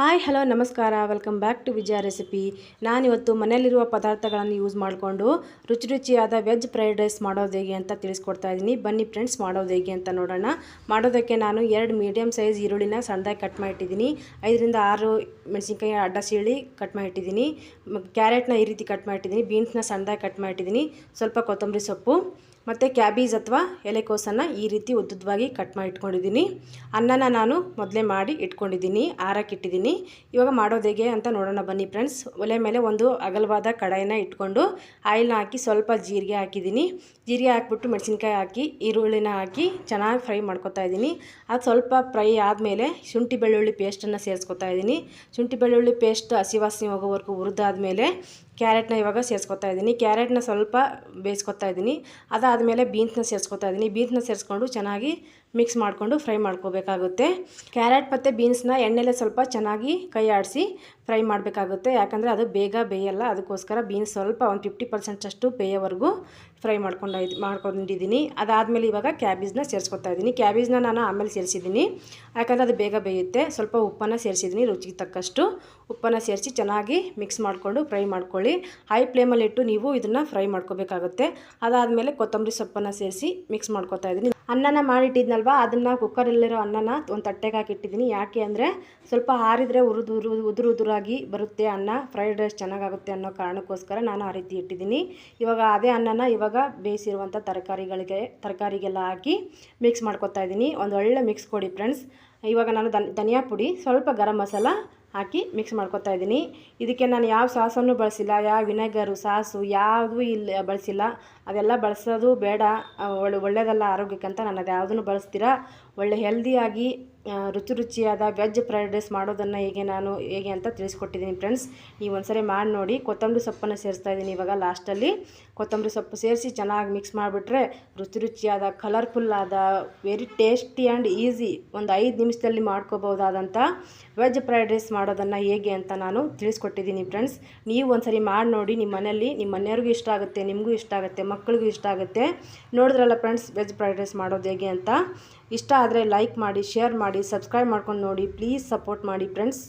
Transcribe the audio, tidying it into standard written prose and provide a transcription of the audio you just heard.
Hi hello ನಮಸ್ಕಾರ, welcome back to Vijaya recipe. ನಾನಿವತ್ತು ಮನೆಯಲ್ಲಿರುವ ಪದಾರ್ಥಗಳನ್ನು ಯೂಸ್ ಮಾಡಿಕೊಂಡು ರುಚಿಯಾದ ವೆಜ್ ಫ್ರೈಡ್ ರೈಸ್ ಮಾಡೋದು ಹೇಗೆ ಅಂತ ತಿಳಿಸ್ಕೊಡ್ತಾ ಇದ್ದೀನಿ. ಬನ್ನಿ ಫ್ರೆಂಡ್ಸ್, ಮಾಡೋದು ಹೇಗೆ ಅಂತ ನೋಡೋಣ. ಮಾಡೋದಕ್ಕೆ ನಾನು 2 ಮೀಡಿಯಮ್ ಸೈಜ್ ಈರುಳ್ಳಿನ ಸಣ್ಣದಾಗಿ ಕಟ್ ಮಾಡಿಟ್ಟಿದ್ದೀನಿ. 5 ರಿಂದ 6 ಮೆಣಸಿನ್ಕಾಯಿ ಅಡ್ಡ ಸೀಳಿ ಕಟ್ ಮಾಡಿಟ್ಟಿದ್ದೀನಿ. ಕ್ಯಾರೆಟ್ನ ಈ ರೀತಿ ಕಟ್ ಮಾಡಿಟ್ಟಿದ್ದೀನಿ. ಬೀನ್ಸ್ನ ಸಣ್ಣದಾಗಿ ಕಟ್ ಮಾಡಿಟ್ಟಿದ್ದೀನಿ. ಸ್ವಲ್ಪ ಕೊತ್ತಂಬರಿ ಸೊಪ್ಪು ಮತ್ತು ಕ್ಯಾಬೇಜ್ ಅಥವಾ ಎಲೆಕೋಸನ್ನು ಈ ರೀತಿ ಉದ್ದುದ್ದವಾಗಿ ಕಟ್ ಮಾಡಿ ಇಟ್ಕೊಂಡಿದ್ದೀನಿ. ಅನ್ನನ ನಾನು ಮೊದಲೇ ಮಾಡಿ ಇಟ್ಕೊಂಡಿದ್ದೀನಿ, ಆರಕ್ಕಿಟ್ಟಿದ್ದೀನಿ. ಇವಾಗ ಮಾಡೋದು ಹೇಗೆ ಅಂತ ನೋಡೋಣ ಬನ್ನಿ ಫ್ರೆಂಡ್ಸ್. ಒಲೆ ಮೇಲೆ ಒಂದು ಅಗಲವಾದ ಕಡಾಯಿನ ಇಟ್ಕೊಂಡು ಆಯಿಲ್ನ ಹಾಕಿ ಸ್ವಲ್ಪ ಜೀರಿಗೆ ಹಾಕಿದ್ದೀನಿ. ಜೀರಿಗೆ ಹಾಕ್ಬಿಟ್ಟು ಮೆಣಸಿನ್ಕಾಯಿ ಹಾಕಿ ಈರುಳ್ಳಿನ ಹಾಕಿ ಚೆನ್ನಾಗಿ ಫ್ರೈ ಮಾಡ್ಕೊತಾ ಇದ್ದೀನಿ. ಅದು ಸ್ವಲ್ಪ ಫ್ರೈ ಆದಮೇಲೆ ಶುಂಠಿ ಬೆಳ್ಳುಳ್ಳಿ ಪೇಸ್ಟನ್ನು ಸೇರಿಸ್ಕೊತಾ ಇದ್ದೀನಿ. ಶುಂಠಿ ಬೆಳ್ಳುಳ್ಳಿ ಪೇಸ್ಟ್ ಹಸಿ ವಾಸನೆ ಹೋಗೋವರೆಗೂ ಹುರಿದಾದ್ಮೇಲೆ ಕ್ಯಾರೆಟ್ನ ಇವಾಗ ಸೇರಿಸ್ಕೊತಾ ಇದ್ದೀನಿ. ಕ್ಯಾರೆಟ್ನ ಸ್ವಲ್ಪ ಬೇಯಿಸ್ಕೊತಾ ಇದ್ದೀನಿ. ಅದಾದಮೇಲೆ ಬೀನ್ಸ್ನ ಸೇರಿಸ್ಕೊತಾ ಇದ್ದೀನಿ. ಬೀನ್ಸ್ನ ಸೇರಿಸ್ಕೊಂಡು ಚೆನ್ನಾಗಿ ಮಿಕ್ಸ್ ಮಾಡಿಕೊಂಡು ಫ್ರೈ ಮಾಡ್ಕೋಬೇಕಾಗುತ್ತೆ. ಕ್ಯಾರೆಟ್ ಮತ್ತು ಬೀನ್ಸ್ನ ಎಣ್ಣೆಲೆ ಸ್ವಲ್ಪ ಚೆನ್ನಾಗಿ ಕೈ ಆಡಿಸಿ ಫ್ರೈ ಮಾಡಬೇಕಾಗುತ್ತೆ, ಯಾಕಂದರೆ ಅದು ಬೇಗ ಬೇಯಲ್ಲ. ಅದಕ್ಕೋಸ್ಕರ ಬೀನ್ಸ್ ಸ್ವಲ್ಪ ಒಂದು 50% ಬೇಯೋವರೆಗೂ ಫ್ರೈ ಮಾಡ್ಕೊಂಡಿದ್ದೀನಿ. ಅದಾದಮೇಲೆ ಇವಾಗ ಕ್ಯಾಬೇಜ್ನ ಸೇರಿಸ್ಕೊತಾ ಇದ್ದೀನಿ. ಕ್ಯಾಬೇಜ್ನ ನಾನು ಆಮೇಲೆ ಸೇರಿಸಿದ್ದೀನಿ, ಯಾಕಂದರೆ ಅದು ಬೇಗ ಬೇಯುತ್ತೆ. ಸ್ವಲ್ಪ ಉಪ್ಪನ್ನು ಸೇರಿಸಿದ್ದೀನಿ, ರುಚಿಗೆ ತಕ್ಕಷ್ಟು ಉಪ್ಪನ್ನು ಸೇರಿಸಿ ಚೆನ್ನಾಗಿ ಮಿಕ್ಸ್ ಮಾಡಿಕೊಂಡು ಫ್ರೈ ಮಾಡ್ಕೊಳ್ಳಿ. ಹೈ ಫ್ಲೇಮಲ್ಲಿಟ್ಟು ನೀವು ಇದನ್ನು ಫ್ರೈ ಮಾಡ್ಕೋಬೇಕಾಗುತ್ತೆ. ಅದಾದಮೇಲೆ ಕೊತ್ತಂಬರಿ ಸೊಪ್ಪನ್ನು ಸೇರಿಸಿ ಮಿಕ್ಸ್ ಮಾಡ್ಕೊತಾ ಇದ್ದೀನಿ. ಅನ್ನನ ಮಾಡಿಟ್ಟಿದ್ನಲ್ವ, ಅದನ್ನು ಕುಕ್ಕರಲ್ಲಿರೋ ಅನ್ನನ ಒಂದು ತಟ್ಟೆಗೆ ಹಾಕಿಟ್ಟಿದ್ದೀನಿ. ಯಾಕೆ ಅಂದರೆ ಸ್ವಲ್ಪ ಆರಿದರೆ ಉದುರಾಗಿ ಬರುತ್ತೆ ಅನ್ನ, ಫ್ರೈಡ್ ರೈಸ್ ಚೆನ್ನಾಗಾಗುತ್ತೆ ಅನ್ನೋ ಕಾರಣಕ್ಕೋಸ್ಕರ ನಾನು ಆ ರೀತಿ ಇಟ್ಟಿದ್ದೀನಿ. ಇವಾಗ ಅದೇ ಅನ್ನನ ಇವಾಗ ಬೇಯಿಸಿರುವಂಥ ತರಕಾರಿಗೆಲ್ಲ ಹಾಕಿ ಮಿಕ್ಸ್ ಮಾಡ್ಕೊತಾ ಇದ್ದೀನಿ. ಒಂದು ಒಳ್ಳೆ ಮಿಕ್ಸ್ ಕೊಡಿ ಫ್ರೆಂಡ್ಸ್. ಇವಾಗ ನಾನು ಧನಿಯಾ ಪುಡಿ, ಸ್ವಲ್ಪ ಗರಂ ಮಸಾಲ ಹಾಕಿ ಮಿಕ್ಸ್ ಮಾಡ್ಕೊತಾ ಇದ್ದೀನಿ. ಇದಕ್ಕೆ ನಾನು ಯಾವ ಸಾಸನ್ನು ಬಳಸಿಲ್ಲ, ಯಾವ ವಿನೆಗರು ಸಾಸು ಯಾವುದೂ ಇಲ್ಲ ಬಳಸಿಲ್ಲ. ಅದೆಲ್ಲ ಬಳಸೋದು ಬೇಡ, ಒಳ್ಳೆಯದಲ್ಲ ಆರೋಗ್ಯಕ್ಕಂತ ನಾನು ಅದು ಯಾವುದನ್ನು ಬಳಸ್ತೀರಾ. ಒಳ್ಳೆ ಹೆಲ್ದಿಯಾಗಿ ರುಚಿಯಾದ ವೆಜ್ ಫ್ರೈಡ್ ರೈಸ್ ಮಾಡೋದನ್ನು ಹೇಗೆ ಅಂತ ತಿಳಿಸ್ಕೊಟ್ಟಿದ್ದೀನಿ ಫ್ರೆಂಡ್ಸ್. ನೀವು ಒಂದ್ಸರಿ ಮಾಡಿ ನೋಡಿ. ಕೊತ್ತಂಬರಿ ಸೊಪ್ಪನ್ನು ಸೇರಿಸ್ತಾ ಇದ್ದೀನಿ. ಇವಾಗ ಲಾಸ್ಟಲ್ಲಿ ಕೊತ್ತಂಬರಿ ಸೊಪ್ಪು ಸೇರಿಸಿ ಚೆನ್ನಾಗಿ ಮಿಕ್ಸ್ ಮಾಡಿಬಿಟ್ರೆ ರುಚಿಯಾದ ಕಲರ್ಫುಲ್ಲಾದ ವೆರಿ ಟೇಸ್ಟಿ ಆ್ಯಂಡ್ ಈಸಿ ಒಂದು 5 ನಿಮಿಷದಲ್ಲಿ ಮಾಡ್ಕೋಬೋದಾದಂಥ ವೆಜ್ ಫ್ರೈಡ್ ರೈಸ್ ಮಾಡೋದನ್ನು ಹೇಗೆ ಅಂತ ನಾನು ತಿಳಿಸ್ಕೊಟ್ಟಿದ್ದೀನಿ ಫ್ರೆಂಡ್ಸ್. ನೀವು ಒಂದ್ಸರಿ ಮಾಡಿ ನೋಡಿ. ನಿಮ್ಮ ಮನೆಯಲ್ಲಿ ನಿಮ್ಮ ಮನೆಯವ್ರಿಗೂ ಇಷ್ಟ ಆಗುತ್ತೆ, ನಿಮಗೂ ಇಷ್ಟ ಆಗುತ್ತೆ, ಮಕ್ಕಳಿಗೂ ಇಷ್ಟ ಆಗುತ್ತೆ. ನೋಡಿದ್ರಲ್ಲ ಫ್ರೆಂಡ್ಸ್ ವೆಜ್ ಫ್ರೈಡ್ ರೈಸ್ ಮಾಡೋದು ಹೇಗೆ ಅಂತ. ಇಷ್ಟ ಆದರೆ ಲೈಕ್ ಮಾಡಿ, ಶೇರ್ ಮಾಡಿ, ಸಬ್ಸ್ಕ್ರೈಬ್ ಮಾಡ್ಕೊಂಡು ನೋಡಿ. ಪ್ಲೀಸ್ ಸಪೋರ್ಟ್ ಮಾಡಿ ಫ್ರೆಂಡ್ಸ್.